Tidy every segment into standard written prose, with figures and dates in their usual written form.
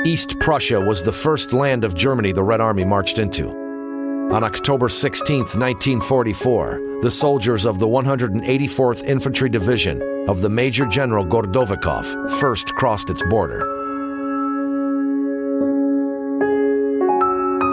East Prussia was the first land of Germany the Red Army marched into. On October 16, 1944, the soldiers of the 184th Infantry Division of the Major General Gordovikov first crossed its border.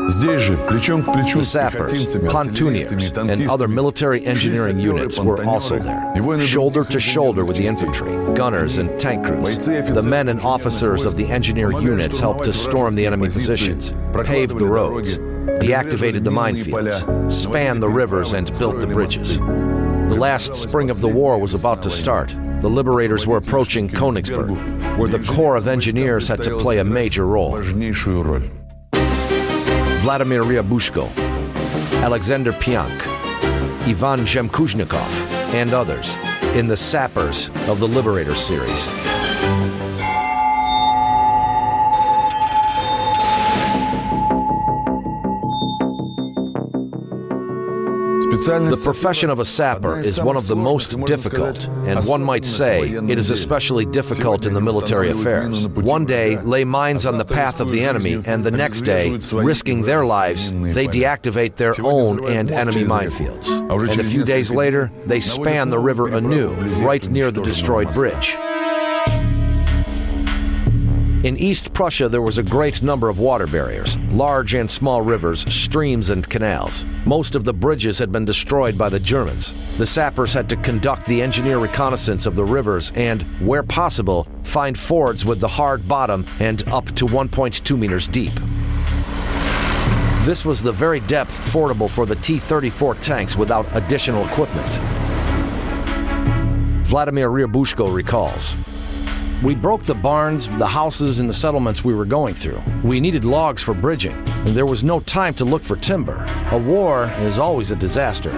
The Sappers, pontooniers, and other military engineering units were also there, shoulder to shoulder with the infantry, gunners, and tank crews. The men and officers of the engineer units helped to storm the enemy positions, paved the roads, deactivated the minefields, spanned the rivers, and built the bridges. The last spring of the war was about to start. The liberators were approaching Königsberg, where the Corps of Engineers had to play a major role. Vladimir Ryabushko, Alexander Piank, Ivan Zhemkuzhnikov, and others in the Sappers of the Liberators series. The profession of a sapper is one of the most difficult, and one might say it is especially difficult in the military affairs. One day, lay mines on the path of the enemy, and the next day, risking their lives, they deactivate their own and enemy minefields. And a few days later, they span the river anew, right near the destroyed bridge. In East Prussia, there was a great number of water barriers, large and small rivers, streams, and canals. Most of the bridges had been destroyed by the Germans. The sappers had to conduct the engineer reconnaissance of the rivers and, where possible, find fords with the hard bottom and up to 1.2 meters deep. This was the very depth fordable for the T-34 tanks without additional equipment. Vladimir Ryabushko recalls, "We broke the barns, the houses, and the settlements we were going through. We needed logs for bridging, and there was no time to look for timber. A war is always a disaster."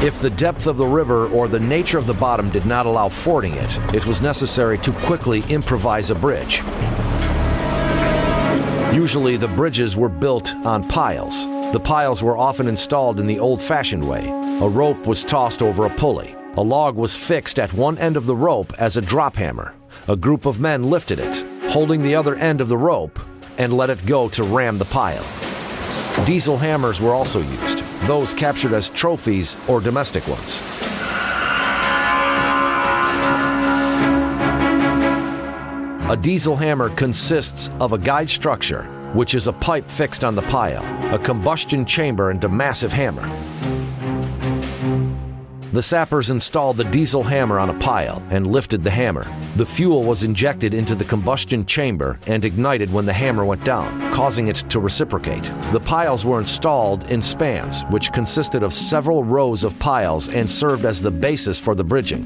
If the depth of the river or the nature of the bottom did not allow fording it, it was necessary to quickly improvise a bridge. Usually the bridges were built on piles. The piles were often installed in the old-fashioned way. A rope was tossed over a pulley. A log was fixed at one end of the rope as a drop hammer. A group of men lifted it, holding the other end of the rope, and let it go to ram the pile. Diesel hammers were also used, those captured as trophies or domestic ones. A diesel hammer consists of a guide structure, which is a pipe fixed on the pile, a combustion chamber, and a massive hammer. The sappers installed the diesel hammer on a pile and lifted the hammer. The fuel was injected into the combustion chamber and ignited when the hammer went down, causing it to reciprocate. The piles were installed in spans, which consisted of several rows of piles and served as the basis for the bridging.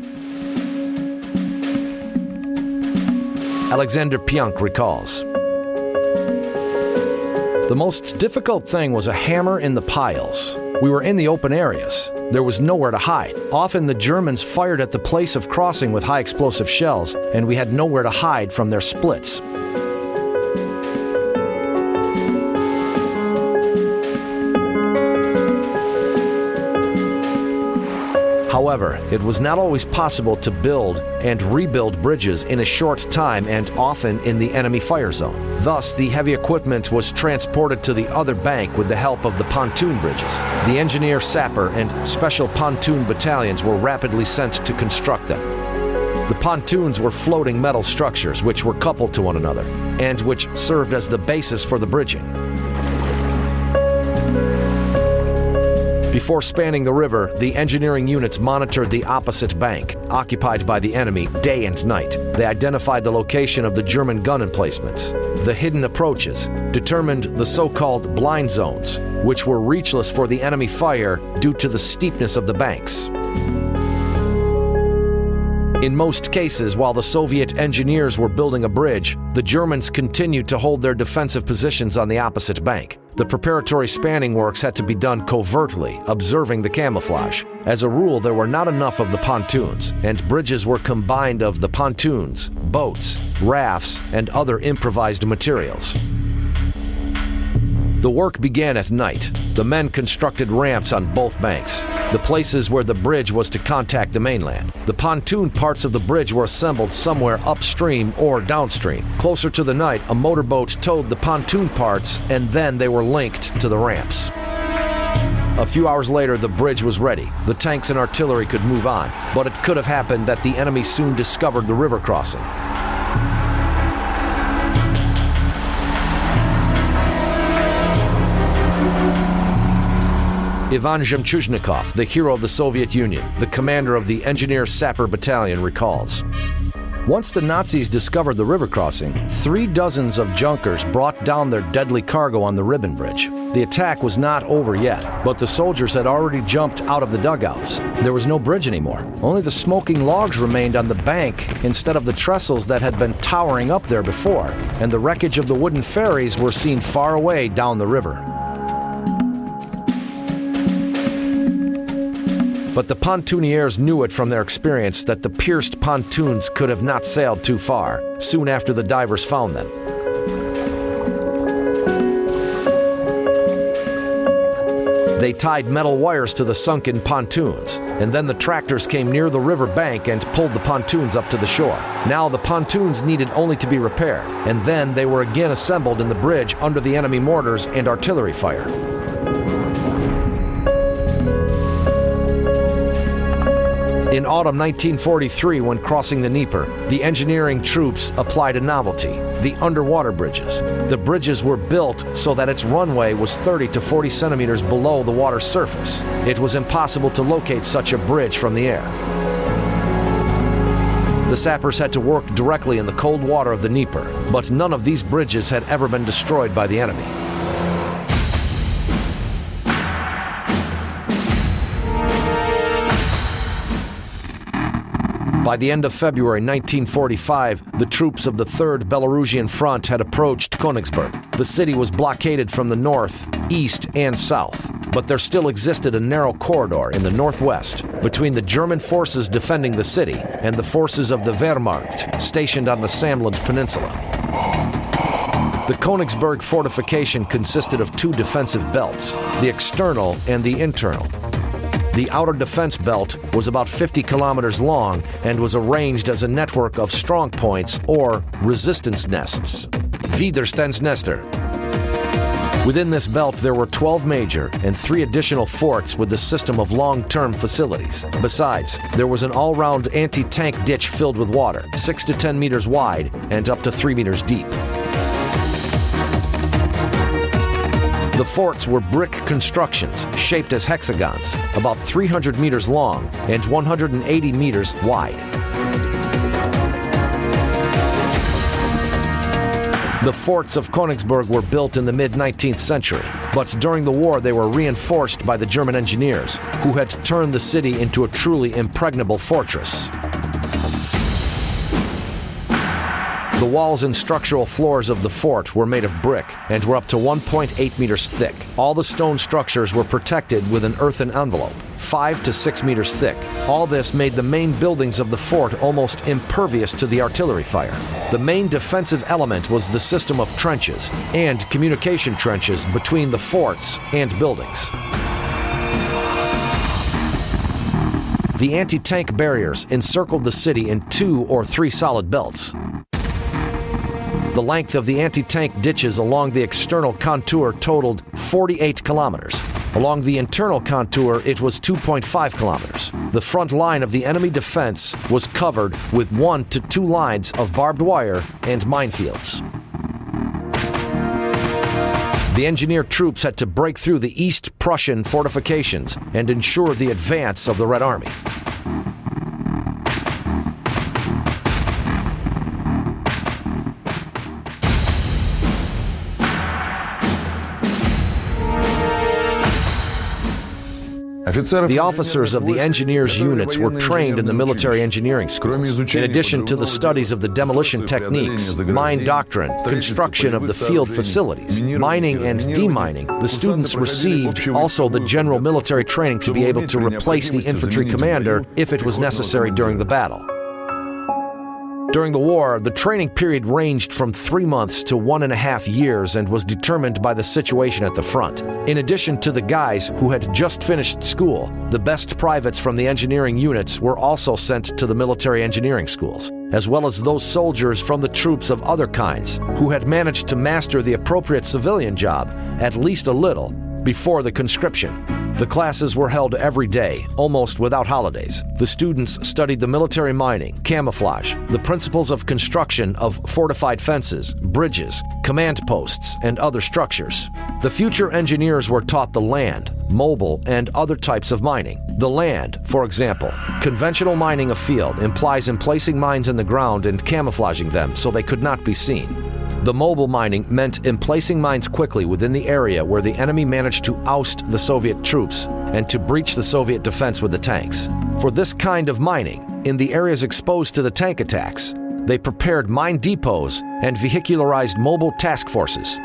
Alexander Piank recalls, "The most difficult thing was a hammer in the piles. We were in the open areas. There was nowhere to hide. Often the Germans fired at the place of crossing with high explosive shells, and we had nowhere to hide from their splits." However, it was not always possible to build and rebuild bridges in a short time and often in the enemy fire zone. Thus, the heavy equipment was transported to the other bank with the help of the pontoon bridges. The engineer, sapper, and special pontoon battalions were rapidly sent to construct them. The pontoons were floating metal structures which were coupled to one another and which served as the basis for the bridging. Before spanning the river, the engineering units monitored the opposite bank, occupied by the enemy, day and night. They identified the location of the German gun emplacements, the hidden approaches, determined the so-called blind zones, which were reachless for the enemy fire due to the steepness of the banks. In most cases, while the Soviet engineers were building a bridge, the Germans continued to hold their defensive positions on the opposite bank. The preparatory spanning works had to be done covertly, observing the camouflage. As a rule, there were not enough of the pontoons, and bridges were combined of the pontoons, boats, rafts, and other improvised materials. The work began at night. The men constructed ramps on both banks. the places where the bridge was to contact the mainland. The pontoon parts of the bridge were assembled somewhere upstream or downstream. Closer to the night, a motorboat towed the pontoon parts, and then they were linked to the ramps. A few hours later, the bridge was ready. The tanks and artillery could move on, but it could have happened that the enemy soon discovered the river crossing. Ivan Zhemchuzhnikov, the hero of the Soviet Union, the commander of the Engineer Sapper Battalion, recalls. Once the Nazis discovered the river crossing, 3 dozens of junkers brought down their deadly cargo on the ribbon bridge. The attack was not over yet, but the soldiers had already jumped out of the dugouts. There was no bridge anymore. Only the smoking logs remained on the bank instead of the trestles that had been towering up there before, and the wreckage of the wooden ferries were seen far away down the river. But the pontooniers knew it from their experience that the pierced pontoons could have not sailed too far, soon after the divers found them. They tied metal wires to the sunken pontoons, and then the tractors came near the river bank and pulled the pontoons up to the shore. Now the pontoons needed only to be repaired, and then they were again assembled in the bridge under the enemy mortars and artillery fire. In autumn 1943, when crossing the Dnieper, the engineering troops applied a novelty: the underwater bridges. The bridges were built so that its runway was 30 to 40 centimeters below the water's surface. It was impossible to locate such a bridge from the air. The sappers had to work directly in the cold water of the Dnieper, but none of these bridges had ever been destroyed by the enemy. By the end of February 1945, the troops of the 3rd Belarusian Front had approached Königsberg. The city was blockaded from the north, east, and south, but there still existed a narrow corridor in the northwest between the German forces defending the city and the forces of the Wehrmacht stationed on the Samland Peninsula. The Königsberg fortification consisted of 2 defensive belts, the external and the internal. The outer defense belt was about 50 kilometers long and was arranged as a network of strong points or resistance nests, Widerstandsnester. Within this belt there were 12 major and 3 additional forts with a system of long-term facilities. Besides, there was an all-round anti-tank ditch filled with water, 6 to 10 meters wide and up to 3 meters deep. The forts were brick constructions shaped as hexagons, about 300 meters long and 180 meters wide. The forts of Königsberg were built in the mid-19th century, but during the war they were reinforced by the German engineers, who had turned the city into a truly impregnable fortress. The walls and structural floors of the fort were made of brick and were up to 1.8 meters thick. All the stone structures were protected with an earthen envelope, 5 to 6 meters thick. All this made the main buildings of the fort almost impervious to the artillery fire. The main defensive element was the system of trenches and communication trenches between the forts and buildings. The anti-tank barriers encircled the city in 2 or 3 solid belts. The length of the anti-tank ditches along the external contour totaled 48 kilometers. Along the internal contour, it was 2.5 kilometers. The front line of the enemy defense was covered with 1 to 2 lines of barbed wire and minefields. The engineer troops had to break through the East Prussian fortifications and ensure the advance of the Red Army. The officers of the engineers' units were trained in the military engineering schools. In addition to the studies of the demolition techniques, mine doctrine, construction of the field facilities, mining and demining, the students received also the general military training to be able to replace the infantry commander if it was necessary during the battle. During the war, the training period ranged from 3 months to 1.5 years and was determined by the situation at the front. In addition to the guys who had just finished school, the best privates from the engineering units were also sent to the military engineering schools, as well as those soldiers from the troops of other kinds who had managed to master the appropriate civilian job, at least a little, before the conscription. The classes were held every day, almost without holidays. The students studied the military mining, camouflage, the principles of construction of fortified fences, bridges, command posts, and other structures. The future engineers were taught the land, mobile, and other types of mining. The land, for example, conventional mining a field implies emplacing mines in the ground and camouflaging them so they could not be seen. The mobile mining meant emplacing mines quickly within the area where the enemy managed to oust the Soviet troops and to breach the Soviet defense with the tanks. For this kind of mining, in the areas exposed to the tank attacks, they prepared mine depots and vehicularized mobile task forces.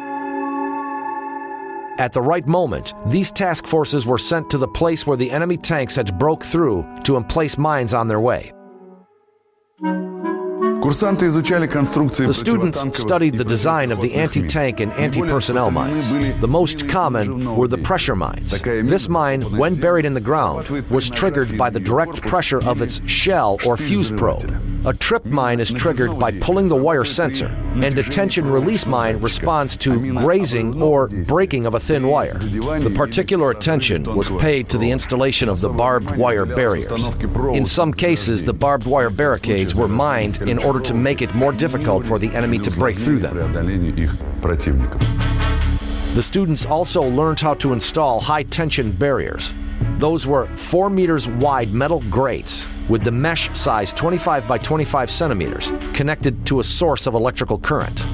At the right moment, these task forces were sent to the place where the enemy tanks had broke through to emplace mines on their way. The students studied the design of the anti-tank and anti-personnel mines. The most common were the pressure mines. This mine, when buried in the ground, was triggered by the direct pressure of its shell or fuse probe. A trip mine is triggered by pulling the wire sensor, and a tension-release mine responds to grazing or breaking of a thin wire. The particular attention was paid to the installation of the barbed wire barriers. In some cases, the barbed wire barricades were mined in order to make it more difficult for the enemy to break through them. The students also learned how to install high-tension barriers. Those were 4 meters wide metal grates with the mesh size 25 by 25 centimeters connected to a source of electrical current.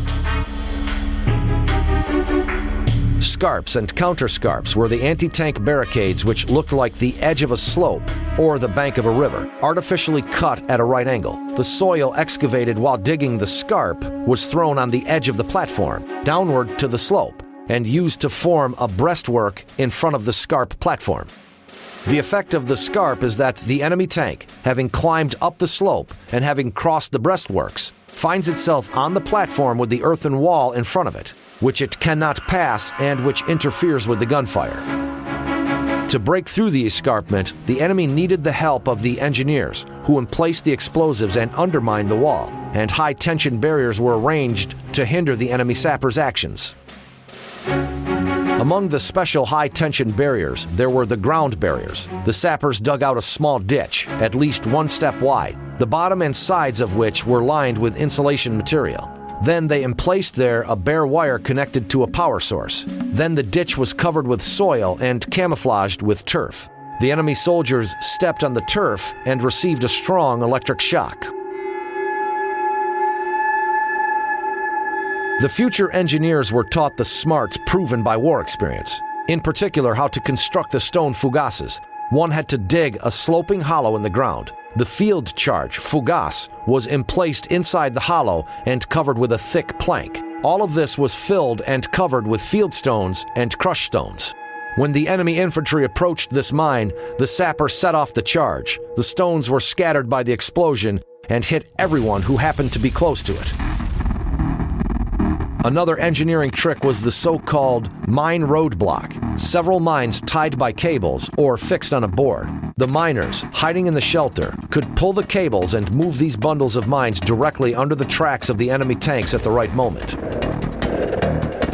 Scarps and counterscarps were the anti-tank barricades which looked like the edge of a slope or the bank of a river, artificially cut at a right angle. The soil excavated while digging the scarp was thrown on the edge of the platform, downward to the slope, and used to form a breastwork in front of the scarp platform. The effect of the scarp is that the enemy tank, having climbed up the slope and having crossed the breastworks, finds itself on the platform with the earthen wall in front of it, which it cannot pass and which interferes with the gunfire. To break through the escarpment, the enemy needed the help of the engineers, who emplaced the explosives and undermined the wall, and high-tension barriers were arranged to hinder the enemy sappers' actions. Among the special high-tension barriers, there were the ground barriers. The sappers dug out a small ditch, at least 1 step wide, the bottom and sides of which were lined with insulation material. Then they emplaced there a bare wire connected to a power source. Then the ditch was covered with soil and camouflaged with turf. The enemy soldiers stepped on the turf and received a strong electric shock. The future engineers were taught the smarts proven by war experience, in particular how to construct the stone fougasses. One had to dig a sloping hollow in the ground. The field charge, fougasse, was emplaced inside the hollow and covered with a thick plank. All of this was filled and covered with field stones and crushed stones. When the enemy infantry approached this mine, the sapper set off the charge. The stones were scattered by the explosion and hit everyone who happened to be close to it. Another engineering trick was the so-called mine roadblock, several mines tied by cables or fixed on a board. The miners, hiding in the shelter, could pull the cables and move these bundles of mines directly under the tracks of the enemy tanks at the right moment.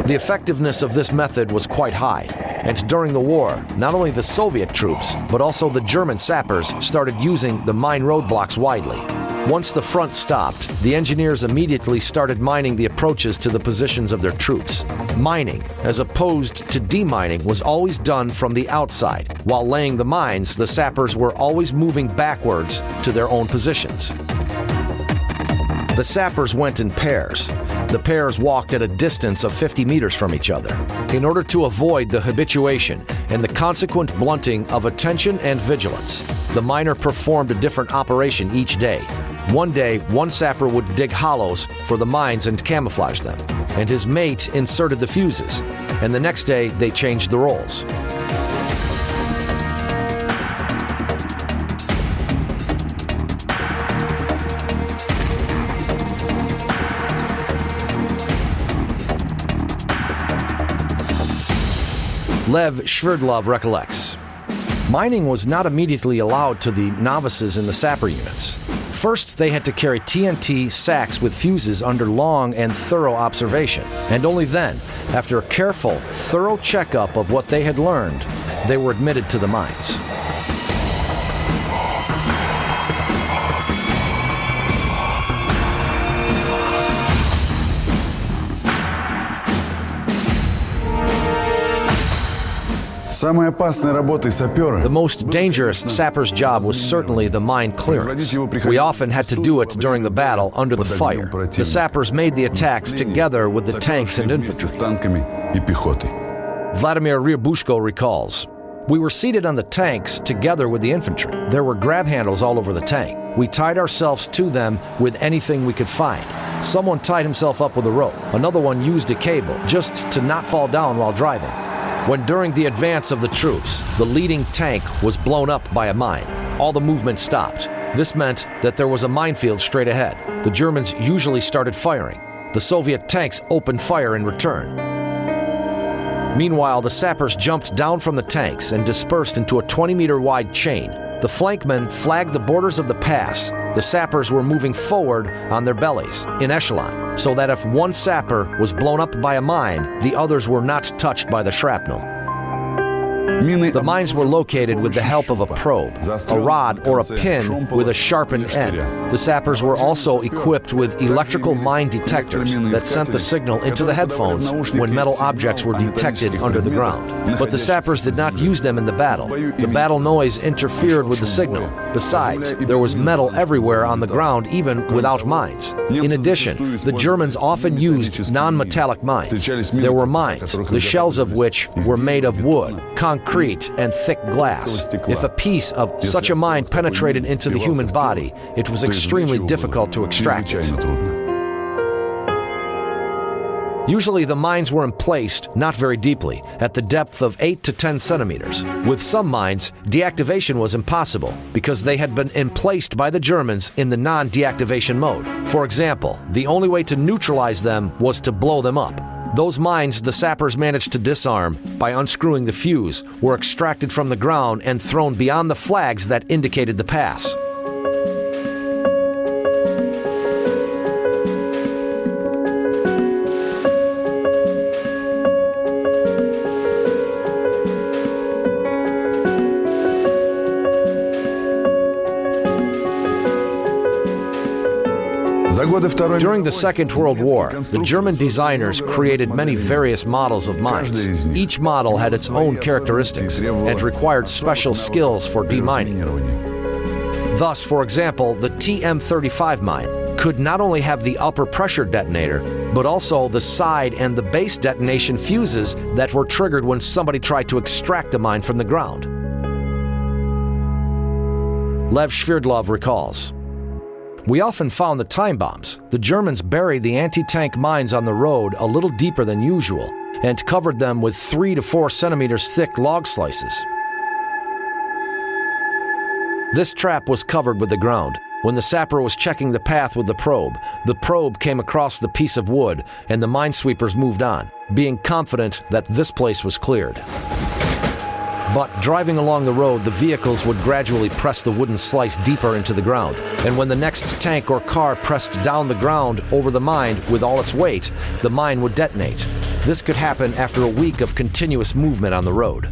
The effectiveness of this method was quite high, and during the war, not only the Soviet troops, but also the German sappers started using the mine roadblocks widely. Once the front stopped, the engineers immediately started mining the approaches to the positions of their troops. Mining, as opposed to demining, was always done from the outside. While laying the mines, the sappers were always moving backwards to their own positions. The sappers went in pairs. The pairs walked at a distance of 50 meters from each other. In order to avoid the habituation and the consequent blunting of attention and vigilance, the miner performed a different operation each day. One day, one sapper would dig hollows for the mines and camouflage them, and his mate inserted the fuses, and the next day they changed the roles. Lev Sverdlov recollects. Mining was not immediately allowed to the novices in the sapper units. First, they had to carry TNT sacks with fuses under long and thorough observation, and only then, after a careful, thorough checkup of what they had learned, they were admitted to the mines. The most dangerous sapper's job was certainly the mine clearance. We often had to do it during the battle under the fire. The sappers made the attacks together with the tanks and infantry. Vladimir Ryabushko recalls, "We were seated on the tanks together with the infantry. There were grab handles all over the tank. We tied ourselves to them with anything we could find. Someone tied himself up with a rope. Another one used a cable just to not fall down while driving. When during the advance of the troops, the leading tank was blown up by a mine, all the movement stopped. This meant that there was a minefield straight ahead. The Germans usually started firing. The Soviet tanks opened fire in return. Meanwhile, the sappers jumped down from the tanks and dispersed into a 20-meter wide chain. The flankmen flagged the borders of the pass. The sappers were moving forward on their bellies, in echelon, so that if one sapper was blown up by a mine, the others were not touched by the shrapnel. The mines were located with the help of a probe, a rod or a pin with a sharpened end. The sappers were also equipped with electrical mine detectors that sent the signal into the headphones when metal objects were detected under the ground. But the sappers did not use them in the battle. The battle noise interfered with the signal. Besides, there was metal everywhere on the ground even without mines. In addition, the Germans often used non-metallic mines. There were mines, the shells of which were made of wood, concrete, and thick glass. If a piece of such a mine penetrated into the human body, it was extremely difficult to extract it. Usually the mines were emplaced not very deeply, at the depth of 8 to 10 centimeters. With some mines, deactivation was impossible because they had been emplaced by the Germans in the non-deactivation mode. For example, the only way to neutralize them was to blow them up. Those mines the sappers managed to disarm by unscrewing the fuse were extracted from the ground and thrown beyond the flags that indicated the pass. During the Second World War, the German designers created many various models of mines. Each model had its own characteristics and required special skills for demining. Thus, for example, the TM-35 mine could not only have the upper pressure detonator, but also the side and the base detonation fuses that were triggered when somebody tried to extract the mine from the ground. Lev Sverdlov recalls, "We often found the time bombs. The Germans buried the anti-tank mines on the road a little deeper than usual and covered them with 3 to 4 centimeters thick log slices. This trap was covered with the ground. When the sapper was checking the path with the probe came across the piece of wood and the minesweepers moved on, being confident that this place was cleared. But driving along the road, the vehicles would gradually press the wooden slice deeper into the ground, and when the next tank or car pressed down the ground over the mine with all its weight, the mine would detonate. This could happen after a week of continuous movement on the road."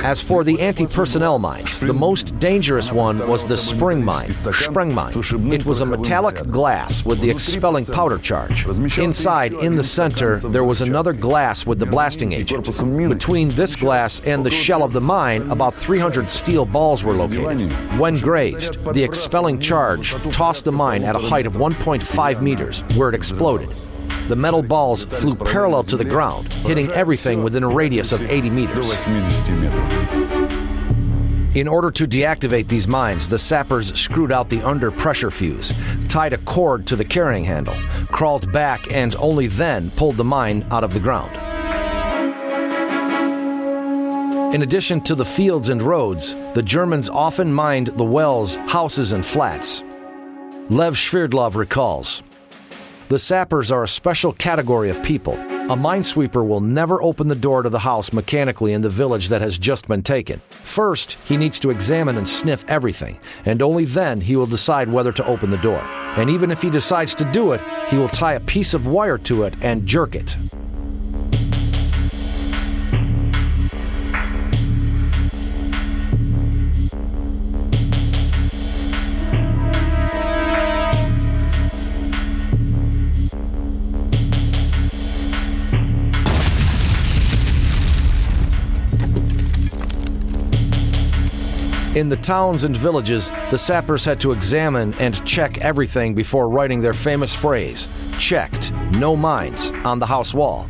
As for the anti-personnel mines, the most dangerous one was the spring mine, Sprengmine. It was a metallic glass with the expelling powder charge. Inside, in the center, there was another glass with the blasting agent. Between this glass and the shell of the mine, about 300 steel balls were located. When grazed, the expelling charge tossed the mine at a height of 1.5 meters, where it exploded. The metal balls flew parallel to the ground, hitting everything within a radius of 80 meters. In order to deactivate these mines, the sappers screwed out the under-pressure fuse, tied a cord to the carrying handle, crawled back, and only then pulled the mine out of the ground. In addition to the fields and roads, the Germans often mined the wells, houses, and flats. Lev Sverdlov recalls, "The sappers are a special category of people. A minesweeper will never open the door to the house mechanically in the village that has just been taken. First, he needs to examine and sniff everything, and only then he will decide whether to open the door. And even if he decides to do it, he will tie a piece of wire to it and jerk it. In the towns and villages, the sappers had to examine and check everything before writing their famous phrase, "Checked, no mines," on the house wall.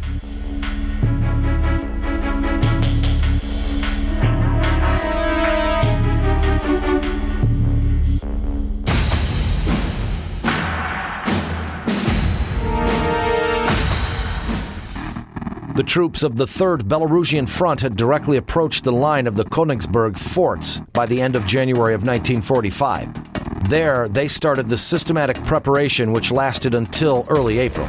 The troops of the 3rd Belarusian Front had directly approached the line of the Königsberg forts by the end of January of 1945. There, they started the systematic preparation which lasted until early April.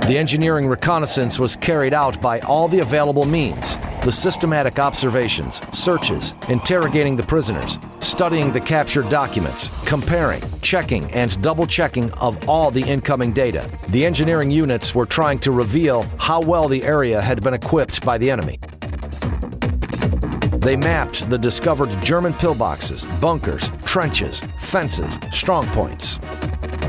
The engineering reconnaissance was carried out by all the available means: the systematic observations, searches, interrogating the prisoners, studying the captured documents, comparing, checking, and double-checking of all the incoming data. The engineering units were trying to reveal how well the area had been equipped by the enemy. They mapped the discovered German pillboxes, bunkers, trenches, fences, strongpoints.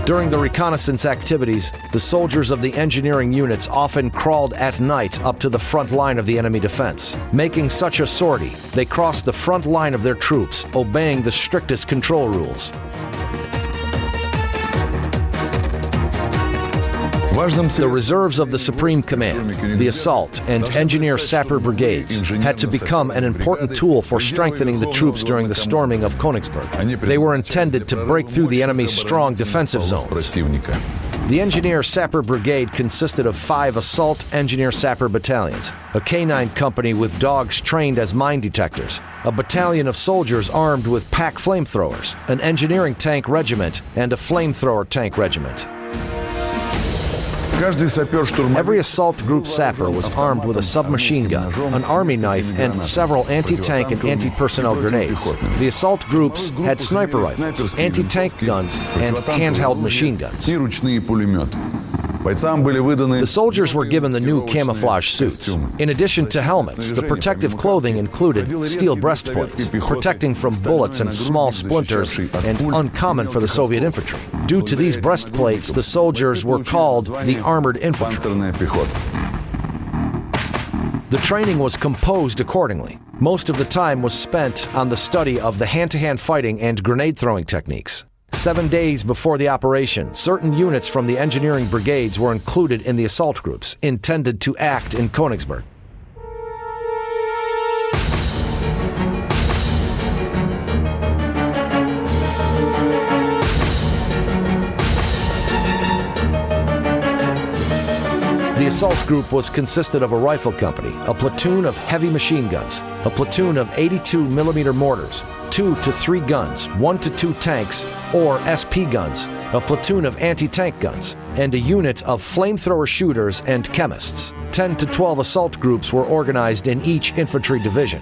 During the reconnaissance activities, the soldiers of the engineering units often crawled at night up to the front line of the enemy defense. Making such a sortie, they crossed the front line of their troops, obeying the strictest control rules. The reserves of the Supreme Command, the assault and engineer sapper brigades, had to become an important tool for strengthening the troops during the storming of Königsberg. They were intended to break through the enemy's strong defensive zones. The engineer sapper brigade consisted of 5 assault engineer sapper battalions, a canine company with dogs trained as mine detectors, a battalion of soldiers armed with pack flamethrowers, an engineering tank regiment, and a flamethrower tank regiment. Every assault group sapper was armed with a submachine gun, an army knife, and several anti-tank and anti-personnel grenades. The assault groups had sniper rifles, anti-tank guns, and handheld machine guns. The soldiers were given the new camouflage suits. In addition to helmets, the protective clothing included steel breastplates, protecting from bullets and small splinters, and uncommon for the Soviet infantry. Due to these breastplates, the soldiers were called the armored infantry. The training was composed accordingly. Most of the time was spent on the study of the hand-to-hand fighting and grenade-throwing techniques. 7 days before the operation, certain units from the engineering brigades were included in the assault groups, intended to act in Königsberg. The assault group was consisted of a rifle company, a platoon of heavy machine guns, a platoon of 82mm mortars, 2 to 3 guns, 1 to 2 tanks or SP guns, a platoon of anti-tank guns, and a unit of flamethrower shooters and chemists. 10 to 12 assault groups were organized in each infantry division.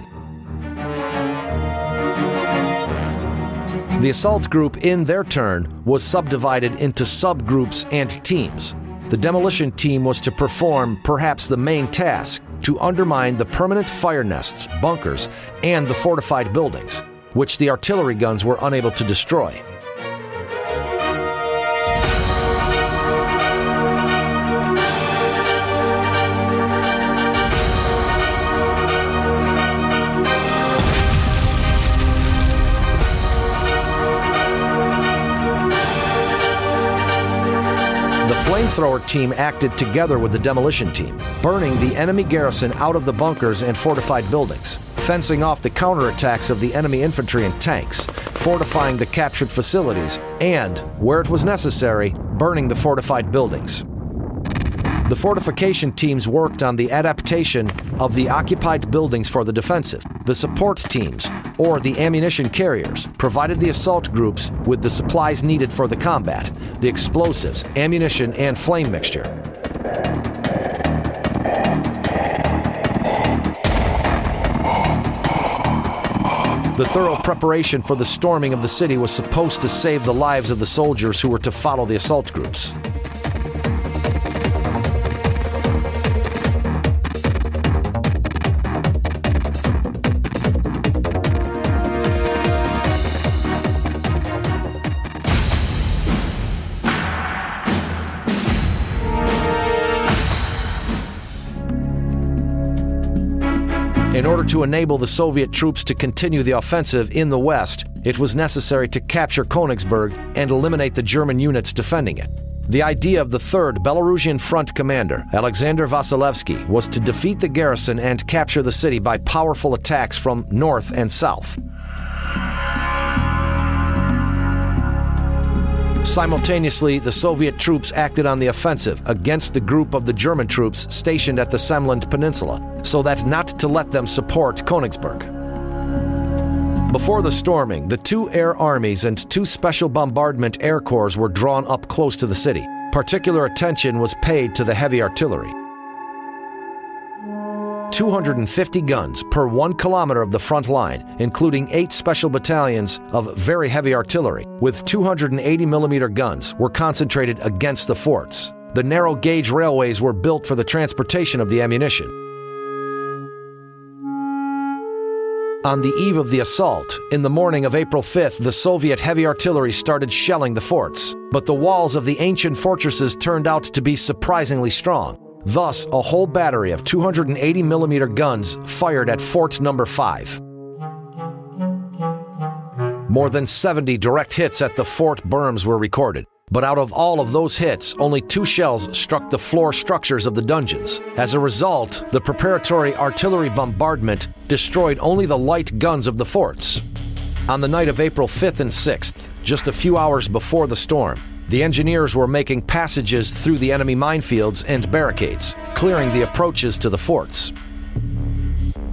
The assault group, in their turn, was subdivided into subgroups and teams. The demolition team was to perform perhaps the main task, to undermine the permanent fire nests, bunkers, and the fortified buildings, which the artillery guns were unable to destroy. The flamethrower team acted together with the demolition team, burning the enemy garrison out of the bunkers and fortified buildings, fencing off the counterattacks of the enemy infantry and tanks, fortifying the captured facilities, and, where it was necessary, burning the fortified buildings. The fortification teams worked on the adaptation of the occupied buildings for the defensive, The support teams, or the ammunition carriers, provided the assault groups with the supplies needed for the combat, the explosives, ammunition, and flame mixture. The thorough preparation for the storming of the city was supposed to save the lives of the soldiers who were to follow the assault groups. In order to enable the Soviet troops to continue the offensive in the west, it was necessary to capture Königsberg and eliminate the German units defending it. The idea of the 3rd Belarusian Front commander, Alexander Vasilevsky, was to defeat the garrison and capture the city by powerful attacks from north and south. Simultaneously, the Soviet troops acted on the offensive against the group of the German troops stationed at the Semlin Peninsula, so that not to let them support Königsberg. Before the storming, the 2 air armies and 2 special bombardment air corps were drawn up close to the city. Particular attention was paid to the heavy artillery. 250 guns per 1 kilometer of the front line, including 8 special battalions of very heavy artillery with 280mm guns, were concentrated against the forts. The narrow gauge railways were built for the transportation of the ammunition. On the eve of the assault, in the morning of April 5th, the Soviet heavy artillery started shelling the forts, but the walls of the ancient fortresses turned out to be surprisingly strong. Thus, a whole battery of 280mm guns fired at Fort Number 5. More than 70 direct hits at the fort berms were recorded, but out of all of those hits, only 2 shells struck the floor structures of the dungeons. As a result, the preparatory artillery bombardment destroyed only the light guns of the forts. On the night of April 5th and 6th, just a few hours before the storm, the engineers were making passages through the enemy minefields and barricades, clearing the approaches to the forts.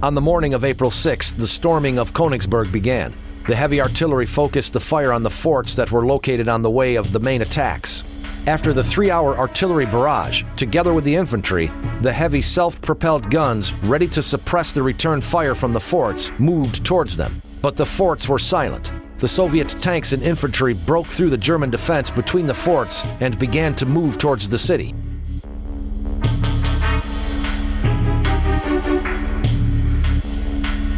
On the morning of April 6th, the storming of Königsberg began. The heavy artillery focused the fire on the forts that were located on the way of the main attacks. After the 3-hour artillery barrage, together with the infantry, the heavy self-propelled guns, ready to suppress the return fire from the forts, moved towards them. But the forts were silent. The Soviet tanks and infantry broke through the German defense between the forts and began to move towards the city.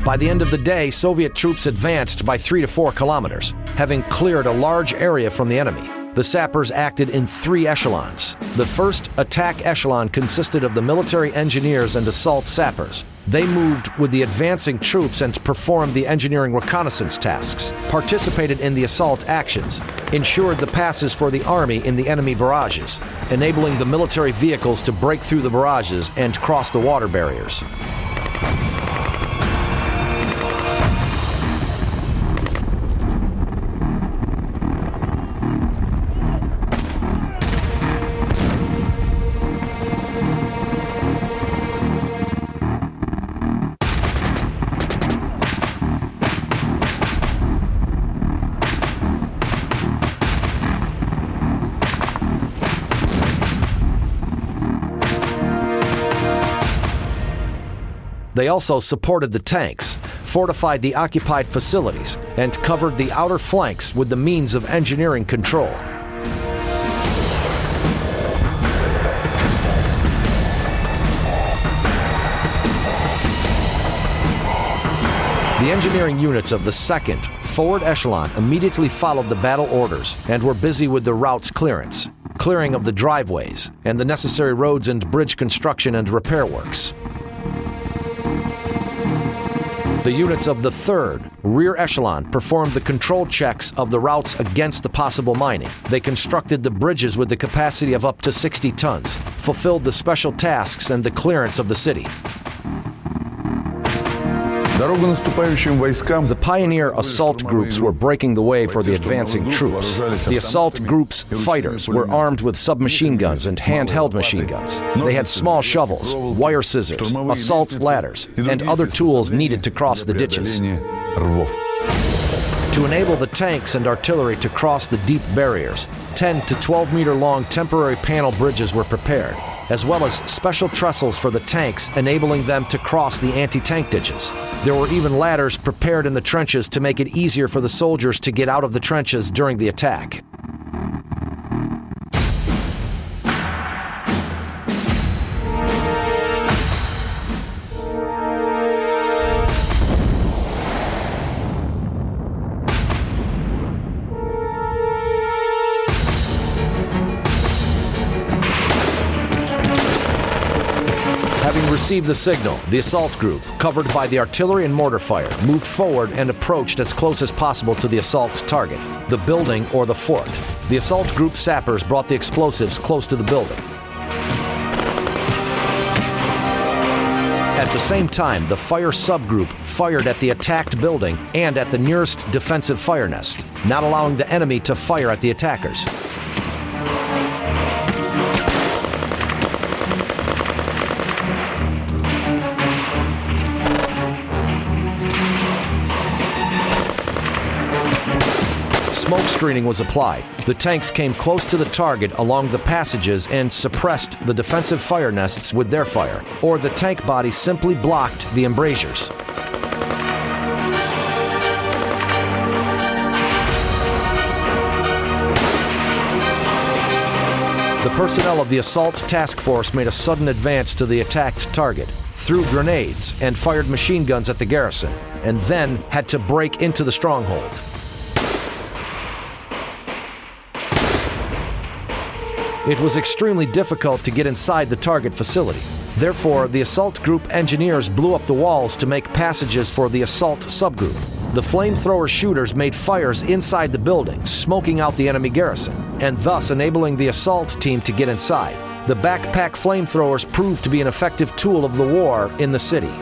By the end of the day, Soviet troops advanced by 3 to 4 kilometers, having cleared a large area from the enemy. The Sappers acted in 3 echelons. The first attack echelon consisted of the military engineers and assault sappers. They moved with the advancing troops and performed the engineering reconnaissance tasks, participated in the assault actions, ensured the passes for the army in the enemy barrages, enabling the military vehicles to break through the barrages and cross the water barriers. They also supported the tanks, fortified the occupied facilities, and covered the outer flanks with the means of engineering control. The engineering units of the 2nd forward echelon immediately followed the battle orders and were busy with the route's clearance, clearing of the driveways, and the necessary roads and bridge construction and repair works. The units of the 3rd rear echelon performed the control checks of the routes against the possible mining. They constructed the bridges with the capacity of up to 60 tons, fulfilled the special tasks and the clearance of the city. The pioneer assault groups were breaking the way for the advancing troops. The assault group's fighters were armed with submachine guns and handheld machine guns. They had small shovels, wire scissors, assault ladders, and other tools needed to cross the ditches. To enable the tanks and artillery to cross the deep barriers, 10 to 12 meter long temporary panel bridges were prepared, as well as special trestles for the tanks enabling them to cross the anti-tank ditches. There were even ladders prepared in the trenches to make it easier for the soldiers to get out of the trenches during the attack. Having received the signal, the assault group, covered by the artillery and mortar fire, moved forward and approached as close as possible to the assault target, the building or the fort. The assault group sappers brought the explosives close to the building. At the same time, the fire subgroup fired at the attacked building and at the nearest defensive fire nest, not allowing the enemy to fire at the attackers. Smoke screening was applied. The tanks came close to the target along the passages and suppressed the defensive fire nests with their fire, or the tank body simply blocked the embrasures. The personnel of the assault task force made a sudden advance to the attacked target, threw grenades and fired machine guns at the garrison, and then had to break into the stronghold. It was extremely difficult to get inside the target facility. Therefore, the assault group engineers blew up the walls to make passages for the assault subgroup. The flamethrower shooters made fires inside the building, smoking out the enemy garrison, and thus enabling the assault team to get inside. The backpack flamethrowers proved to be an effective tool of the war in the city.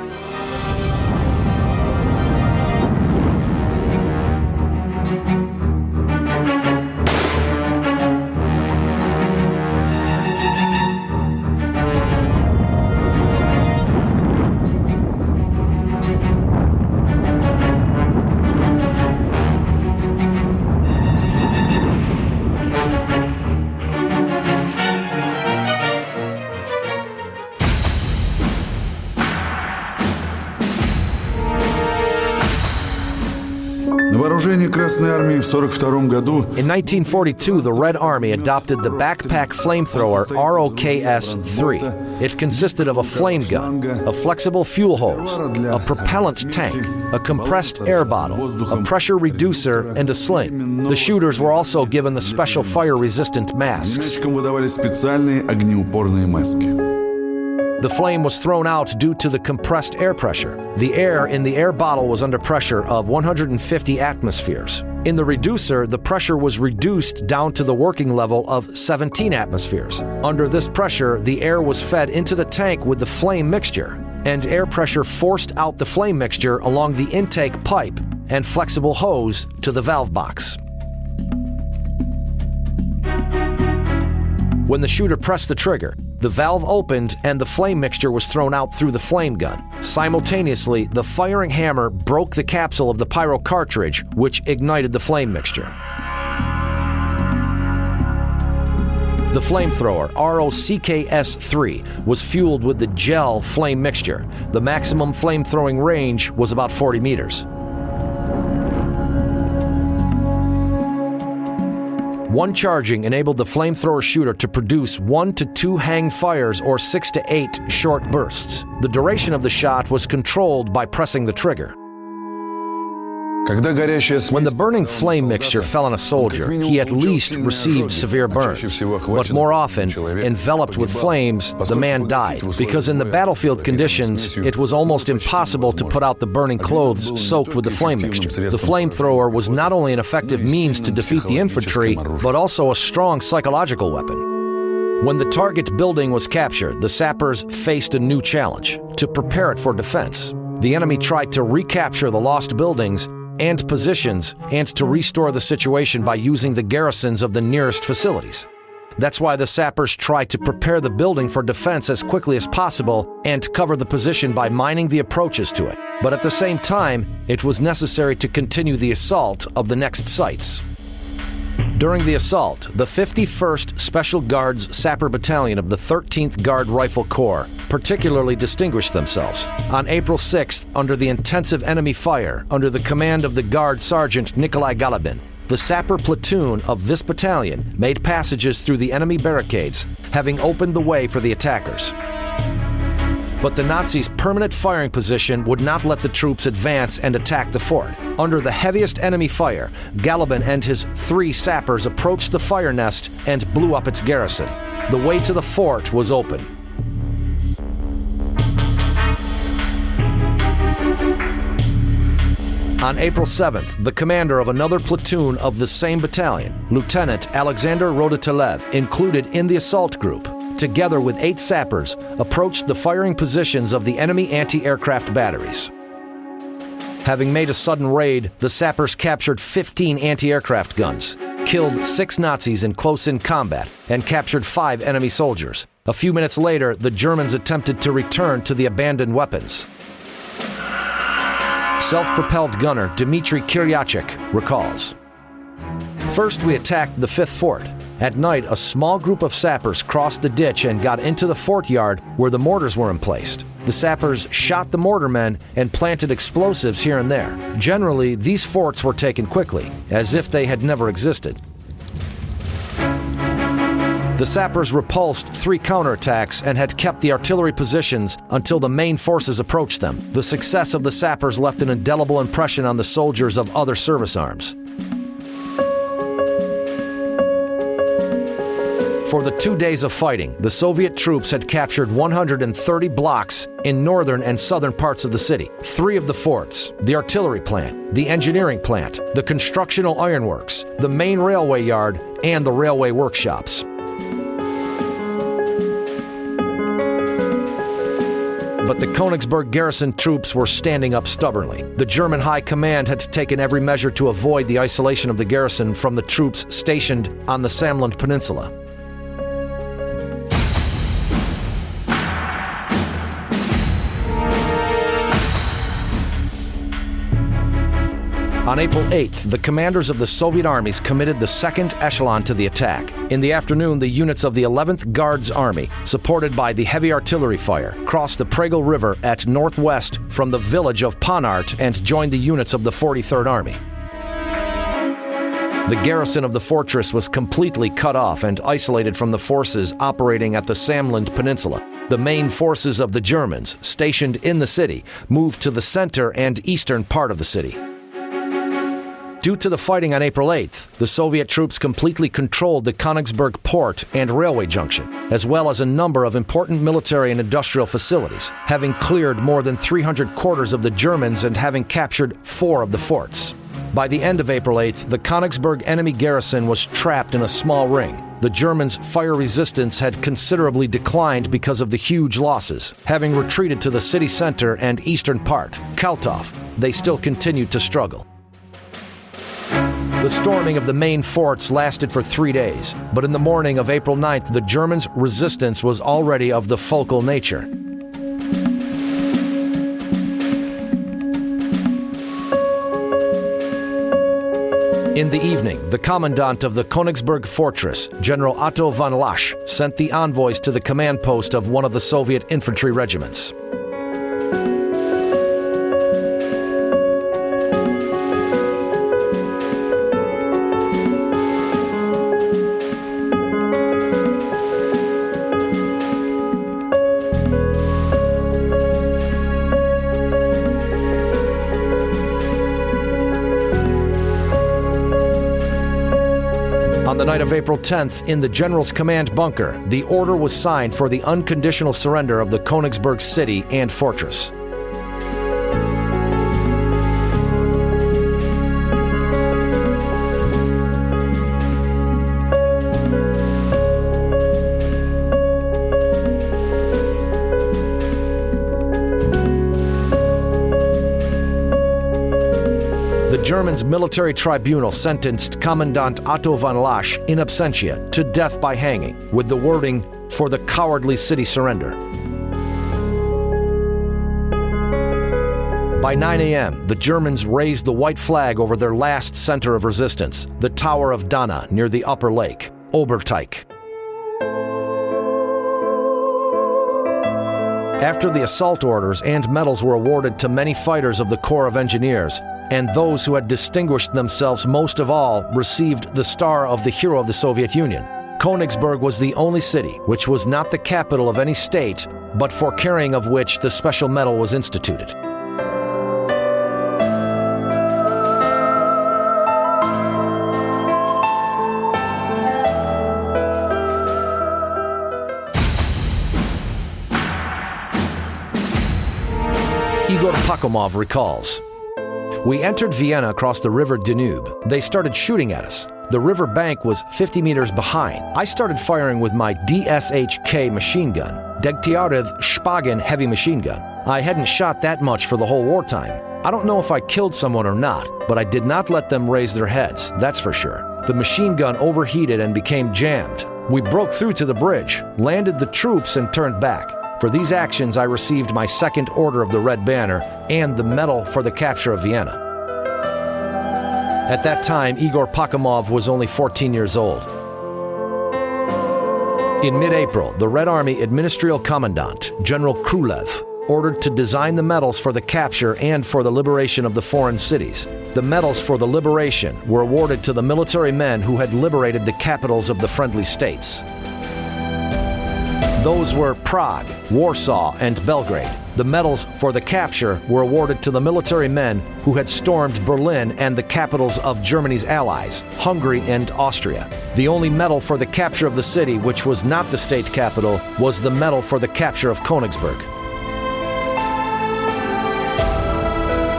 вооружении Красной Армии в 1942 году. In 1942, the Red Army adopted the backpack flamethrower ROKS-3. It consisted of a flame gun, a flexible fuel hose, a propellant tank, a compressed air bottle, a pressure reducer, and a sling. The shooters were also given the special fire-resistant masks. Выдавали специальные огнеупорные маски. The flame was thrown out due to the compressed air pressure. The air in the air bottle was under pressure of 150 atmospheres. In the reducer, the pressure was reduced down to the working level of 17 atmospheres. Under this pressure, the air was fed into the tank with the flame mixture, and air pressure forced out the flame mixture along the intake pipe and flexible hose to the valve box. When the shooter pressed the trigger, the valve opened and the flame mixture was thrown out through the flame gun. Simultaneously, the firing hammer broke the capsule of the pyro cartridge, which ignited the flame mixture. The flamethrower, ROKS-3, was fueled with the gel flame mixture. The maximum flame-throwing range was about 40 meters. One charging enabled the flamethrower shooter to produce 1 to 2 hang fires or 6 to 8 short bursts. The duration of the shot was controlled by pressing the trigger. When the burning flame mixture fell on a soldier, he at least received severe burns. But more often, enveloped with flames, the man died, because in the battlefield conditions, it was almost impossible to put out the burning clothes soaked with the flame mixture. The flamethrower was not only an effective means to defeat the infantry, but also a strong psychological weapon. When the target building was captured, the sappers faced a new challenge: to prepare it for defense. The enemy tried to recapture the lost buildings and positions and to restore the situation by using the garrisons of the nearest facilities. That's why the sappers tried to prepare the building for defense as quickly as possible and cover the position by mining the approaches to it. But at the same time, it was necessary to continue the assault of the next sites. During the assault, the 51st Special Guards Sapper Battalion of the 13th Guard Rifle Corps particularly distinguished themselves. On April 6th, under the intensive enemy fire under the command of the Guard Sergeant Nikolai Galabin, the sapper platoon of this battalion made passages through the enemy barricades, having opened the way for the attackers. But the Nazis' permanent firing position would not let the troops advance and attack the fort. Under the heaviest enemy fire, Galabin and his 3 sappers approached the fire nest and blew up its garrison. The way to the fort was open. On April 7th, the commander of another platoon of the same battalion, Lieutenant Alexander Rodotelev, included in the assault group, together with 8 sappers, approached the firing positions of the enemy anti-aircraft batteries. Having made a sudden raid, the sappers captured 15 anti-aircraft guns, killed 6 Nazis in close-in combat, and captured 5 enemy soldiers. A few minutes later, the Germans attempted to return to the abandoned weapons. Self-propelled gunner Dmitry Kiryachik recalls, "First, we attacked the 5th fort. At night, a small group of sappers crossed the ditch and got into the fort yard where the mortars were emplaced. The sappers shot the mortarmen and planted explosives here and there. Generally, these forts were taken quickly, as if they had never existed. The sappers repulsed 3 counterattacks and had kept the artillery positions until the main forces approached them. The success of the sappers left an indelible impression on the soldiers of other service arms. For the 2 days of fighting, the Soviet troops had captured 130 blocks in northern and southern parts of the city, 3 of the forts, the artillery plant, the engineering plant, the constructional ironworks, the main railway yard, and the railway workshops. But the Königsberg garrison troops were standing up stubbornly. The German High Command had taken every measure to avoid the isolation of the garrison from the troops stationed on the Samland Peninsula. On April 8th, the commanders of the Soviet armies committed the second echelon to the attack. In the afternoon, the units of the 11th Guards Army, supported by the heavy artillery fire, crossed the Pregel River at northwest from the village of Panart and joined the units of the 43rd Army. The garrison of the fortress was completely cut off and isolated from the forces operating at the Samland Peninsula. The main forces of the Germans, stationed in the city, moved to the center and eastern part of the city. Due to the fighting on April 8th, the Soviet troops completely controlled the Königsberg port and railway junction, as well as a number of important military and industrial facilities, having cleared more than 300 quarters of the Germans and having captured 4 of the forts. By the end of April 8th, the Königsberg enemy garrison was trapped in a small ring. The Germans' fire resistance had considerably declined because of the huge losses. Having retreated to the city center and eastern part, Kaltov, they still continued to struggle. The storming of the main forts lasted for 3 days, but in the morning of April 9th, the Germans' resistance was already of the focal nature. In the evening, the commandant of the Königsberg fortress, General Otto von Lasch, sent the envoys to the command post of one of the Soviet infantry regiments. On the night of April 10th, in the General's Command bunker, the order was signed for the unconditional surrender of the Königsberg city and fortress. Germans' military tribunal sentenced Commandant Otto von Lasch in absentia to death by hanging, with the wording, "For the cowardly city surrender." By 9 a.m., the Germans raised the white flag over their last center of resistance, the Tower of Dana near the upper lake, Oberteich. After the assault orders and medals were awarded to many fighters of the Corps of Engineers, and those who had distinguished themselves most of all received the Star of the Hero of the Soviet Union, Königsberg was the only city which was not the capital of any state, but for carrying of which the special medal was instituted. Igor Pakhomov recalls, "We entered Vienna across the river Danube. They started shooting at us. The river bank was 50 meters behind. I started firing with my DSHK machine gun, Degtyarev Shpagin heavy machine gun. I hadn't shot that much for the whole wartime. I don't know if I killed someone or not, but I did not let them raise their heads, that's for sure. The machine gun overheated and became jammed. We broke through to the bridge, landed the troops, and turned back. For these actions, I received my second Order of the Red Banner and the Medal for the Capture of Vienna." At that time, Igor Pakhomov was only 14 years old. In mid-April, the Red Army Administrative Commandant, General Krylev, ordered to design the medals for the capture and for the liberation of the foreign cities. The medals for the liberation were awarded to the military men who had liberated the capitals of the friendly states. Those were Prague, Warsaw, and Belgrade. The medals for the capture were awarded to the military men who had stormed Berlin and the capitals of Germany's allies, Hungary and Austria. The only medal for the capture of the city which was not the state capital was the medal for the capture of Königsberg.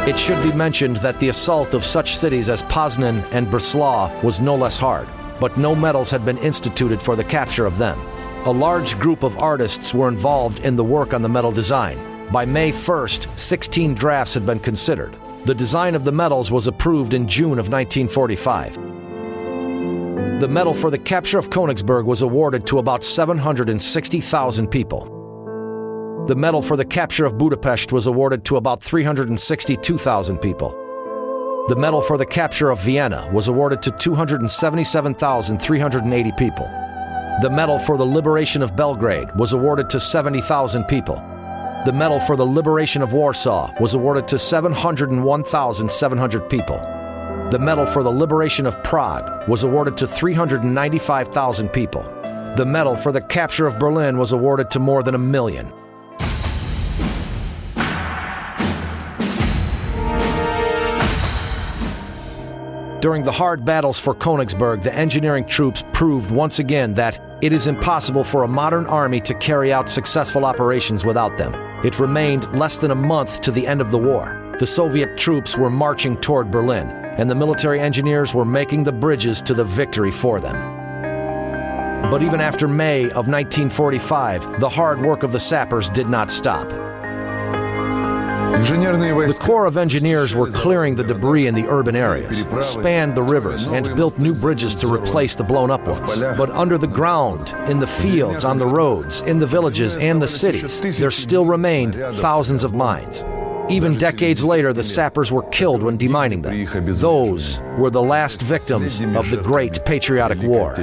It should be mentioned that the assault of such cities as Poznan and Breslau was no less hard, but no medals had been instituted for the capture of them. A large group of artists were involved in the work on the medal design. By May 1st, 16 drafts had been considered. The design of the medals was approved in June of 1945. The medal for the capture of Königsberg was awarded to about 760,000 people. The medal for the capture of Budapest was awarded to about 362,000 people. The medal for the capture of Vienna was awarded to 277,380 people. The medal for the liberation of Belgrade was awarded to 70,000 people. The medal for the liberation of Warsaw was awarded to 701,700 people. The medal for the liberation of Prague was awarded to 395,000 people. The medal for the capture of Berlin was awarded to more than 1 million. During the hard battles for Königsberg, the engineering troops proved once again that it is impossible for a modern army to carry out successful operations without them. It remained less than a month to the end of the war. The Soviet troops were marching toward Berlin, and the military engineers were making the bridges to the victory for them. But even after May of 1945, the hard work of the sappers did not stop. The Corps of Engineers were clearing the debris in the urban areas, spanned the rivers, and built new bridges to replace the blown-up ones. But under the ground, in the fields, on the roads, in the villages, and the cities, there still remained thousands of mines. Even decades later, the sappers were killed when demining them. Those were the last victims of the Great Patriotic War.